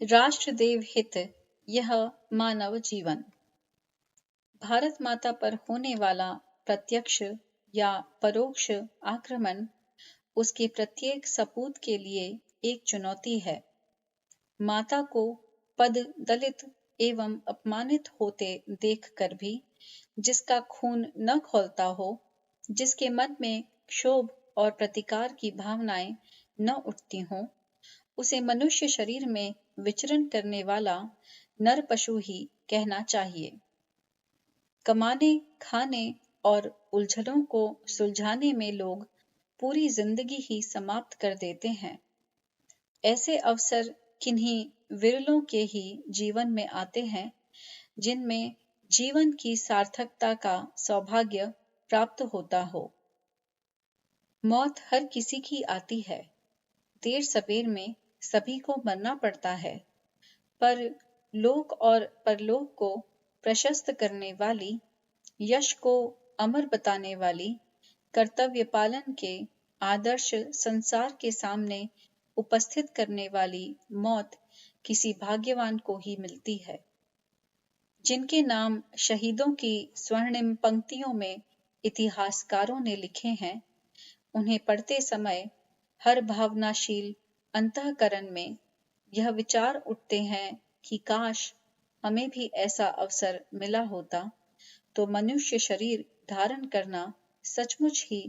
राष्ट्रदेव हित यह मानव जीवन। भारत माता पर होने वाला प्रत्यक्ष या परोक्ष आक्रमण उसके प्रत्येक सपूत के लिए एक चुनौती है। माता को पद दलित एवं अपमानित होते देखकर भी जिसका खून न खौलता हो, जिसके मन में क्षोभ और प्रतिकार की भावनाएं न उठती हों, उसे मनुष्य शरीर में विचरण करने वाला नर पशु ही कहना चाहिए। कमाने, खाने और उलझनों को सुलझाने में लोग पूरी जिंदगी ही समाप्त कर देते हैं। ऐसे अवसर किन्हीं विरलों के ही जीवन में आते हैं जिनमें जीवन की सार्थकता का सौभाग्य प्राप्त होता हो। मौत हर किसी की आती है, देर सबेर में सभी को मरना पड़ता है, पर लोक और परलोक को प्रशस्त करने वाली, यश को अमर बताने वाली, कर्तव्य पालन के आदर्श संसार के सामने उपस्थित करने वाली मौत किसी भाग्यवान को ही मिलती है। जिनके नाम शहीदों की स्वर्णिम पंक्तियों में इतिहासकारों ने लिखे हैं, उन्हें पढ़ते समय हर भावनाशील अंतःकरण में यह विचार उठते हैं कि काश हमें भी ऐसा अवसर मिला होता तो मनुष्य शरीर धारण करना सचमुच ही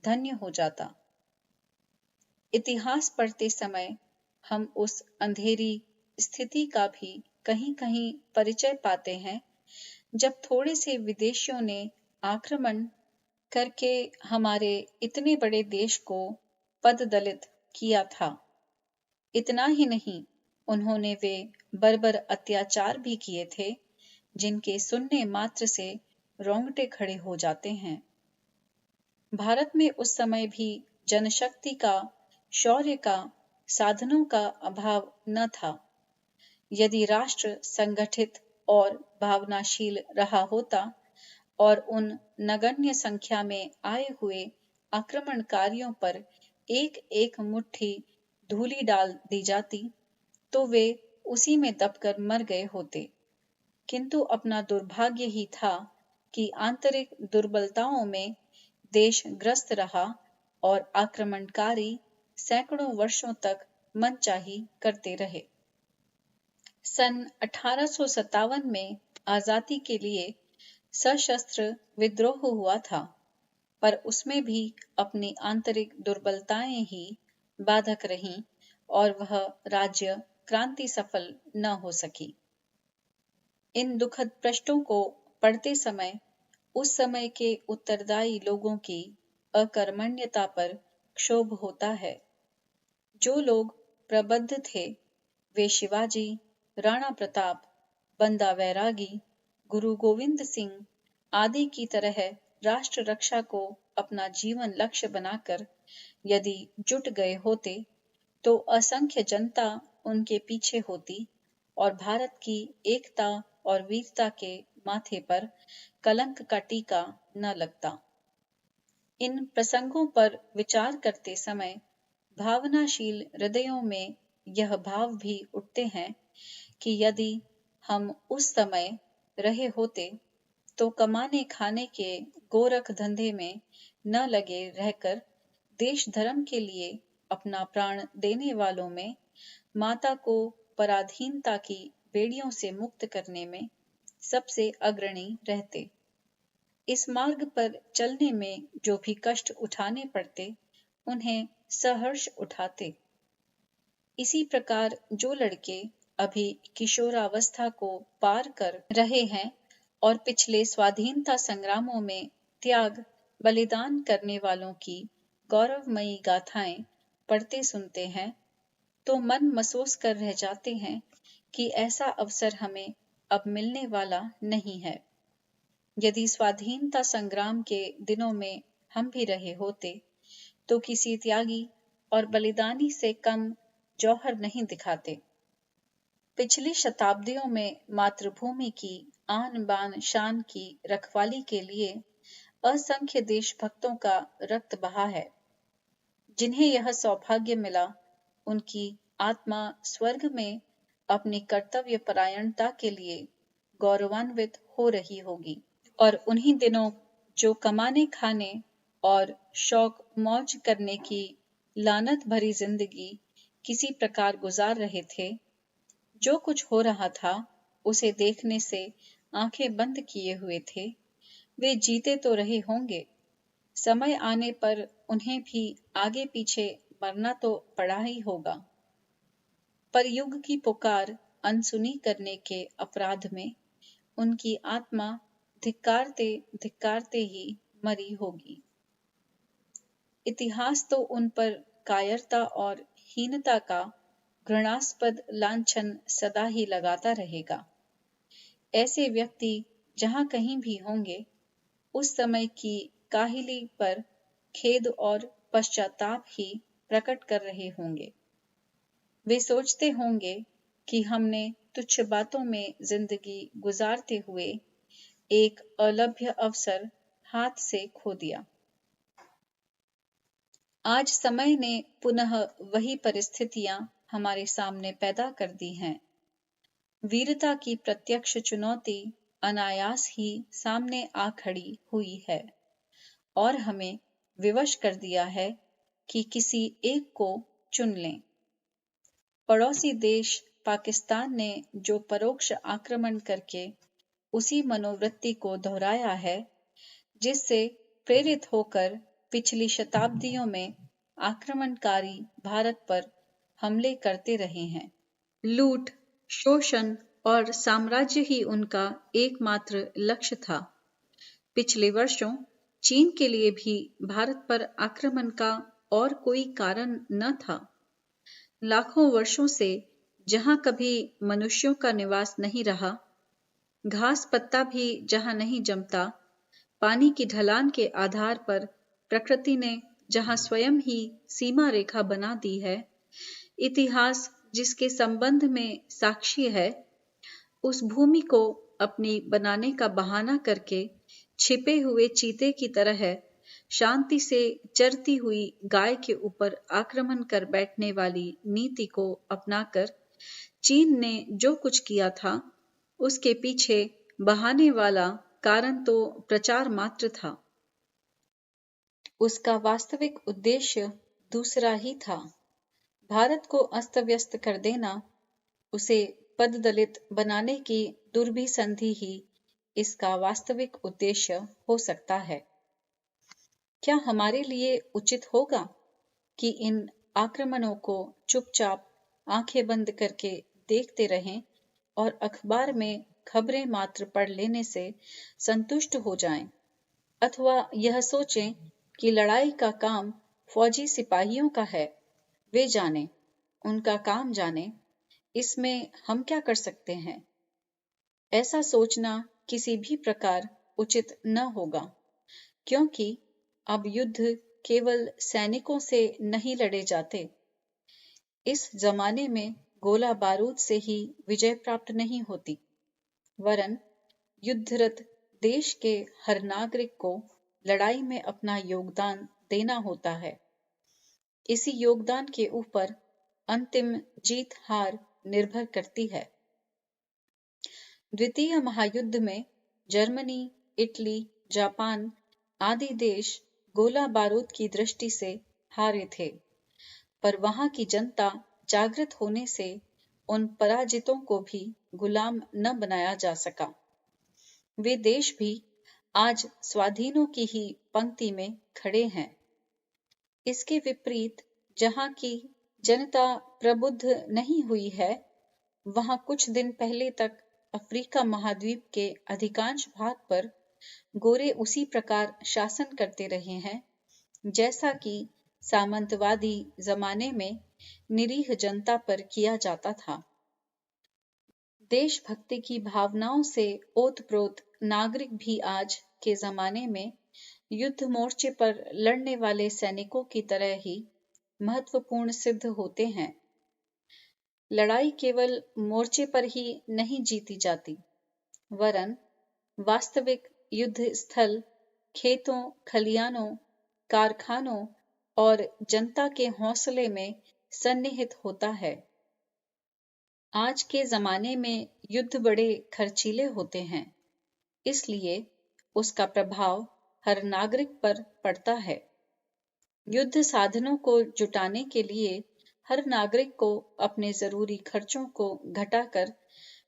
धन्य हो जाता। इतिहास पढ़ते समय हम उस अंधेरी स्थिति का भी कहीं कहीं परिचय पाते हैं जब थोड़े से विदेशियों ने आक्रमण करके हमारे इतने बड़े देश को पददलित किया था। इतना ही नहीं, उन्होंने वे बर्बर अत्याचार भी किए थे जिनके सुनने मात्र से रोंगटे खड़े हो जाते हैं। भारत में उस समय भी जनशक्ति का, शौर्य का, साधनों का अभाव न था। यदि राष्ट्र संगठित और भावनाशील रहा होता और उन नगण्य संख्या में आए हुए आक्रमणकारियों पर एक एक मुट्ठी धूलि डाल दी जाती तो वे उसी में दबकर मर गए होते। किंतु अपना दुर्भाग्य ही था कि आंतरिक दुर्बलताओं में देश ग्रस्त रहा और आक्रमणकारी सैकड़ों वर्षों तक मनचाही करते रहे। सन 1857 में आजादी के लिए सशस्त्र विद्रोह हुआ था, पर उसमें भी अपनी आंतरिक दुर्बलताएं ही बाधक रहीं और वह राज्य क्रांति सफल न हो सकी। इन दुखद पृष्ठों को पढ़ते समय उस समय के उत्तरदायी लोगों की अकर्मण्यता पर क्षोभ होता है। जो लोग प्रबुद्ध थे वे शिवाजी, राणा प्रताप, बंदा बैरागी, गुरु गोविंद सिंह आदि की तरह राष्ट्र रक्षा को अपना जीवन लक्ष्य बनाकर यदि जुट गए होते तो असंख्य जनता उनके पीछे होती और भारत की एकता और वीरता के माथे पर कलंक का टीका न लगता। इन प्रसंगों पर विचार करते समय भावनाशील हृदयों में यह भाव भी उठते हैं कि यदि हम उस समय रहे होते तो कमाने खाने के गोरख धंधे में न लगे रहकर देश धर्म के लिए अपना प्राण देने वालों में माता को पराधीनता की बेड़ियों से मुक्त करने में सबसे अग्रणी रहते। इस मार्ग पर चलने में जो भी कष्ट उठाने पड़ते उन्हें सहर्ष उठाते। इसी प्रकार जो लड़के अभी किशोरावस्था को पार कर रहे हैं और पिछले स्वाधीनता संग्रामों में त्याग बलिदान करने वालों की गौरवमयी गाथाएं पढ़ते सुनते हैं तो मन महसूस कर रह जाते हैं कि ऐसा अवसर हमें अब मिलने वाला नहीं है। यदि स्वाधीनता संग्राम के दिनों में हम भी रहे होते तो किसी त्यागी और बलिदानी से कम जौहर नहीं दिखाते। पिछली शताब्दियों में मातृभूमि की आन बान शान की रखवाली के लिए असंख्य देशभक्तों का रक्त बहा है। जिन्हें यह सौभाग्य मिला उनकी आत्मा स्वर्ग में अपनी कर्तव्य परायणता के लिए गौरवान्वित हो रही होगी और उन्हीं दिनों जो कमाने खाने और शौक मौज करने की लानत भरी जिंदगी किसी प्रकार गुजार रहे थे, जो कुछ हो रहा था उसे देखने से आंखें बंद किए हुए थे, वे जीते तो रहे होंगे। समय आने पर उन्हें भी आगे पीछे मरना तो पड़ा ही होगा। पर युग की पुकार अनसुनी करने के अपराध में उनकी आत्मा धिक्कारते धिक्कारते ही मरी होगी। इतिहास तो उन पर कायरता और हीनता का घृणास्पद लांछन सदा ही लगाता रहेगा। ऐसे व्यक्ति जहां कहीं भी होंगे, उस समय की काहिली पर खेद और पश्चाताप ही प्रकट कर रहे होंगे। वे सोचते होंगे कि हमने तुच्छ बातों में जिंदगी गुजारते हुए एक अलभ्य अवसर हाथ से खो दिया। आज समय ने पुनः वही परिस्थितियां हमारे सामने पैदा कर दी हैं। वीरता की प्रत्यक्ष चुनौती अनायास ही सामने आ खड़ी हुई है और हमें विवश कर दिया है कि किसी एक को चुन लें। पड़ोसी देश पाकिस्तान ने जो परोक्ष आक्रमण करके उसी मनोवृत्ति को दोहराया है, जिससे प्रेरित होकर पिछली शताब्दियों में आक्रमणकारी भारत पर हमले करते रहे हैं। लूट, शोषण और साम्राज्य ही उनका एकमात्र लक्ष्य था। पिछले वर्षों चीन के लिए भी भारत पर आक्रमण का और कोई कारण न था। लाखों वर्षों से जहां कभी मनुष्यों का निवास नहीं रहा, घास पत्ता भी जहां नहीं जमता, पानी की ढलान के आधार पर प्रकृति ने जहां स्वयं ही सीमा रेखा बना दी है, इतिहास जिसके संबंध में साक्षी है, उस भूमि को अपनी बनाने का बहाना करके छिपे हुए चीते की तरह शांति से चरती हुई गाय के ऊपर आक्रमण कर बैठने वाली नीति को अपनाकर चीन ने जो कुछ किया था, उसके पीछे बहाने वाला कारण तो प्रचार मात्र था। उसका वास्तविक उद्देश्य दूसरा ही था। भारत को अस्त व्यस्त कर देना, उसे पददलित बनाने की दुर्भिसंधि ही इसका वास्तविक उद्देश्य हो सकता है। क्या हमारे लिए उचित होगा कि इन आक्रमणों को चुपचाप आंखें बंद करके देखते रहें और अखबार में खबरें मात्र पढ़ लेने से संतुष्ट हो जाएं, अथवा यह सोचें कि लड़ाई का काम फौजी सिपाहियों का है, वे जाने, उनका काम जाने, इसमें हम क्या कर सकते हैं? ऐसा सोचना किसी भी प्रकार उचित न होगा, क्योंकि अब युद्ध केवल सैनिकों से नहीं लड़े जाते। इस जमाने में गोला बारूद से ही विजय प्राप्त नहीं होती, वरन युद्धरत देश के हर नागरिक को लड़ाई में अपना योगदान देना होता है। इसी योगदान के ऊपर अंतिम जीत हार निर्भर करती है। द्वितीय महायुद्ध में जर्मनी, इटली, जापान आदि देश गोला बारूद की दृष्टि से हारे थे, पर वहां की जनता जागृत होने से उन पराजितों को भी गुलाम न बनाया जा सका। वे देश भी आज स्वाधीनों की ही पंक्ति में खड़े हैं। इसके विपरीत जहां की जनता प्रबुद्ध नहीं हुई है, वहां कुछ दिन पहले तक अफ्रीका महाद्वीप के अधिकांश भाग पर गोरे उसी प्रकार शासन करते रहे हैं, जैसा कि सामंतवादी जमाने में निरीह जनता पर किया जाता था। देशभक्ति की भावनाओं से ओतप्रोत नागरिक भी आज के जमाने में युद्ध मोर्चे पर लड़ने वाले सैनिकों की तरह ही महत्वपूर्ण सिद्ध होते हैं। लड़ाई केवल मोर्चे पर ही नहीं जीती जाती, वरन वास्तविक युद्ध स्थल खेतों, खलियानों, कारखानों और जनता के हौसले में सन्निहित होता है। आज के जमाने में युद्ध बड़े खर्चीले होते हैं, इसलिए उसका प्रभाव हर नागरिक पर पड़ता है। युद्ध साधनों को जुटाने के लिए हर नागरिक को अपने जरूरी खर्चों को घटाकर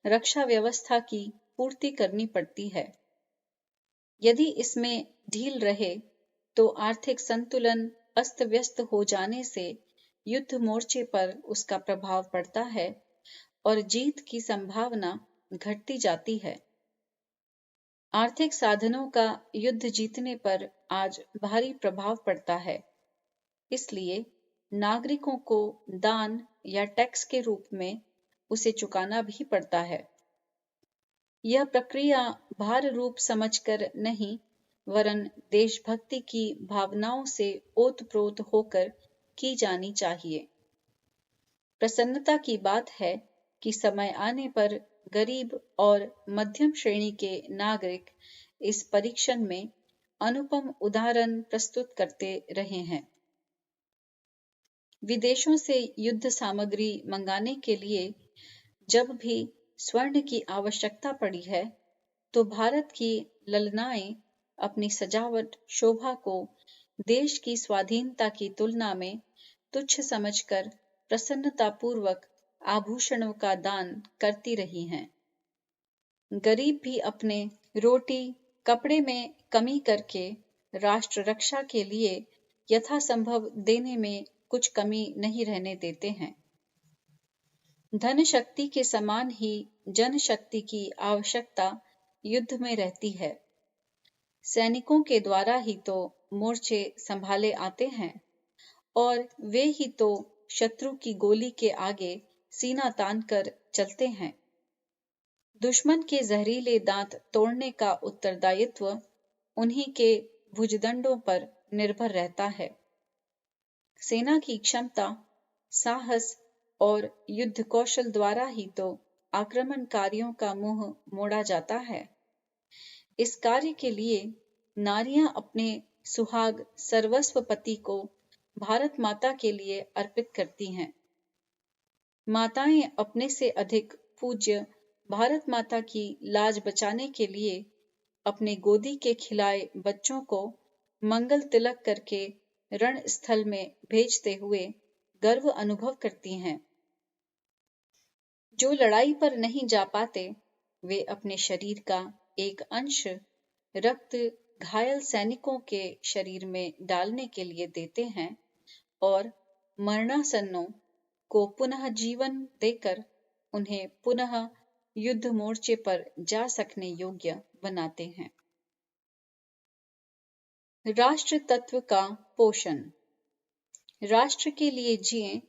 रक्षा व्यवस्था की पूर्ति करनी पड़ती है। यदि इसमें ढील रहे तो आर्थिक संतुलन अस्त व्यस्त हो जाने से युद्ध मोर्चे पर उसका प्रभाव पड़ता है और जीत की संभावना घटती जाती है। आर्थिक साधनों का युद्ध जीतने पर आज भारी प्रभाव पड़ता है, इसलिए नागरिकों को दान या टैक्स के रूप में उसे चुकाना भी पड़ता है। यह प्रक्रिया भार रूप समझकर नहीं, वरन देशभक्ति की भावनाओं से ओतप्रोत होकर की जानी चाहिए। प्रसन्नता की बात है कि समय आने पर गरीब और मध्यम श्रेणी के नागरिक इस परीक्षण में अनुपम उदाहरण प्रस्तुत करते रहे हैं। विदेशों से युद्ध सामग्री मंगाने के लिए जब भी स्वर्ण की आवश्यकता पड़ी है, तो भारत की ललनाएं अपनी सजावट शोभा को देश की स्वाधीनता की तुलना में तुच्छ समझकर प्रसन्नतापूर्वक आभूषणों का दान करती रही हैं। गरीब भी अपने रोटी कपड़े में कमी करके राष्ट्र रक्षा के लिए यथासंभव देने में कुछ कमी नहीं रहने देते हैं। धन शक्ति के समान ही जन शक्ति की आवश्यकता युद्ध में रहती है। सैनिकों के द्वारा ही तो मोर्चे संभाले आते हैं और वे ही तो शत्रु की गोली के आगे सीना तान कर चलते हैं। दुश्मन के जहरीले दांत तोड़ने का उत्तरदायित्व उन्हीं के भुजदंडों पर निर्भर रहता है। सेना की क्षमता, साहस और युद्ध कौशल द्वारा ही तो आक्रमणकारियों का मुंह मोड़ा जाता है। इस कार्य के लिए नारियां अपने सुहाग सर्वस्व पति को भारत माता के लिए अर्पित करती हैं। माताएं अपने से अधिक पूज्य भारत माता की लाज बचाने के लिए अपने गोदी के खिलाए बच्चों को मंगल तिलक करके रण स्थल में भेजते हुए गर्व अनुभव करती हैं। जो लड़ाई पर नहीं जा पाते, वे अपने शरीर का एक अंश रक्त घायल सैनिकों के शरीर में डालने के लिए देते हैं और मरणासन्नों को पुनः जीवन देकर उन्हें पुनः युद्ध मोर्चे पर जा सकने योग्य बनाते हैं। राष्ट्र तत्व का पोषण। राष्ट्र के लिए जिएं,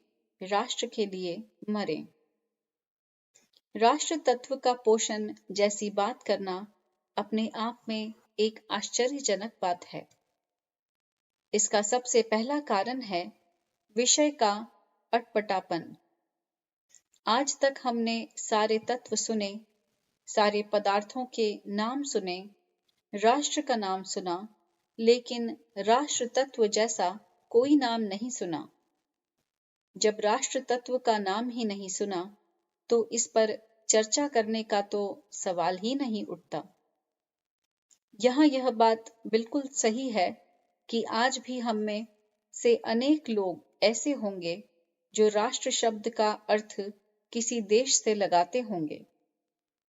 राष्ट्र के लिए मरें। राष्ट्र तत्व का पोषण जैसी बात करना अपने आप में एक आश्चर्यजनक बात है। इसका सबसे पहला कारण है विषय का अटपटापन। आज तक हमने सारे तत्व सुने, सारे पदार्थों के नाम सुने, राष्ट्र का नाम सुना, लेकिन राष्ट्र तत्व जैसा कोई नाम नहीं सुना। जब राष्ट्र तत्व का नाम ही नहीं सुना, तो इस पर चर्चा करने का तो सवाल ही नहीं उठता। यहाँ यह बात बिल्कुल सही है कि आज भी हम में से अनेक लोग ऐसे होंगे जो राष्ट्र शब्द का अर्थ किसी देश से लगाते होंगे,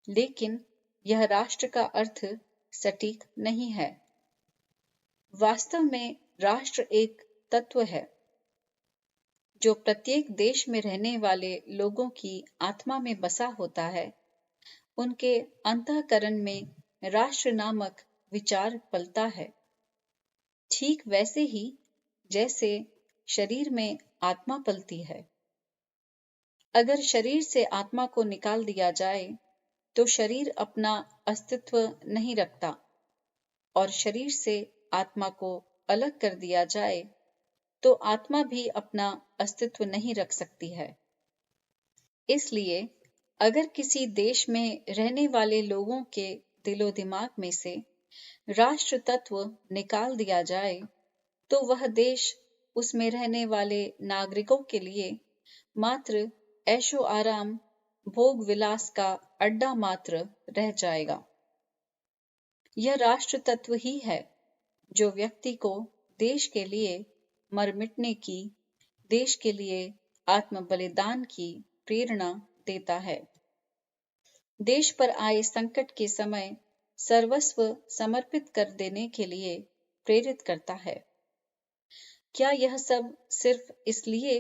लेकिन यह राष्ट्र का अर्थ सटीक नहीं है। वास्तव में राष्ट्र एक तत्व है जो प्रत्येक देश में रहने वाले लोगों की आत्मा में बसा होता है। उनके अंतःकरण में राष्ट्र नामक विचार पलता है, ठीक वैसे ही जैसे शरीर में आत्मा पलती है। अगर शरीर से आत्मा को निकाल दिया जाए तो शरीर अपना अस्तित्व नहीं रखता, और शरीर से आत्मा को अलग कर दिया जाए तो आत्मा भी अपना अस्तित्व नहीं रख सकती है। इसलिए अगर किसी देश में रहने वाले लोगों के दिलो दिमाग में से राष्ट्र तत्व निकाल दिया जाए तो वह देश उसमें रहने वाले नागरिकों के लिए मात्र ऐशो आराम, भोग विलास का अड्डा मात्र रह जाएगा। यह राष्ट्र तत्व ही है जो व्यक्ति को देश के लिए मर मिटने की, देश के लिए आत्म बलिदान की प्रेरणा देता है। देश पर आए संकट के समय सर्वस्व समर्पित कर देने के लिए प्रेरित करता है। क्या यह सब सिर्फ इसलिए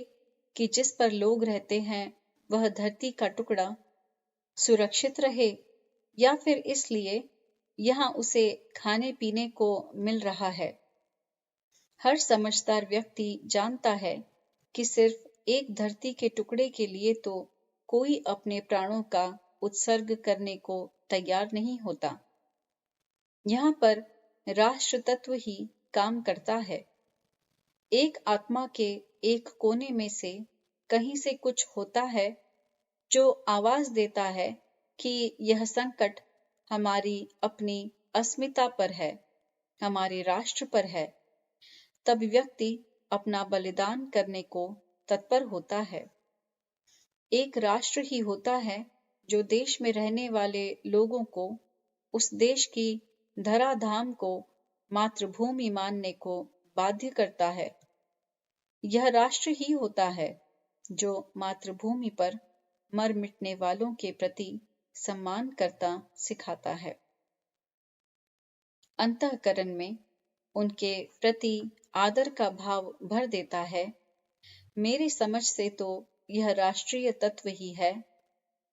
कि जिस पर लोग रहते हैं वह धरती का टुकड़ा सुरक्षित रहे, या फिर इसलिए यहाँ उसे खाने पीने को मिल रहा है? हर समझदार व्यक्ति जानता है कि सिर्फ एक धरती के टुकड़े के लिए तो कोई अपने प्राणों का उत्सर्ग करने को तैयार नहीं होता। यहाँ पर राष्ट्र तत्व ही काम करता है। एक आत्मा के एक कोने में से कहीं से कुछ होता है जो आवाज देता है कि यह संकट हमारी अपनी अस्मिता पर है, हमारे राष्ट्र पर है। तब व्यक्ति अपना बलिदान करने को तत्पर होता है। एक राष्ट्र ही होता है जो देश में रहने वाले लोगों को उस देश की धराधाम को मातृभूमि मानने को बाध्य करता है। यह राष्ट्र ही होता है जो मातृभूमि पर मर मिटने वालों के प्रति सम्मान करता सिखाता है। अंतःकरण में उनके प्रति आदर का भाव भर देता है। मेरी समझ से तो यह राष्ट्रीय तत्व ही है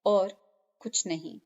और कुछ नहीं।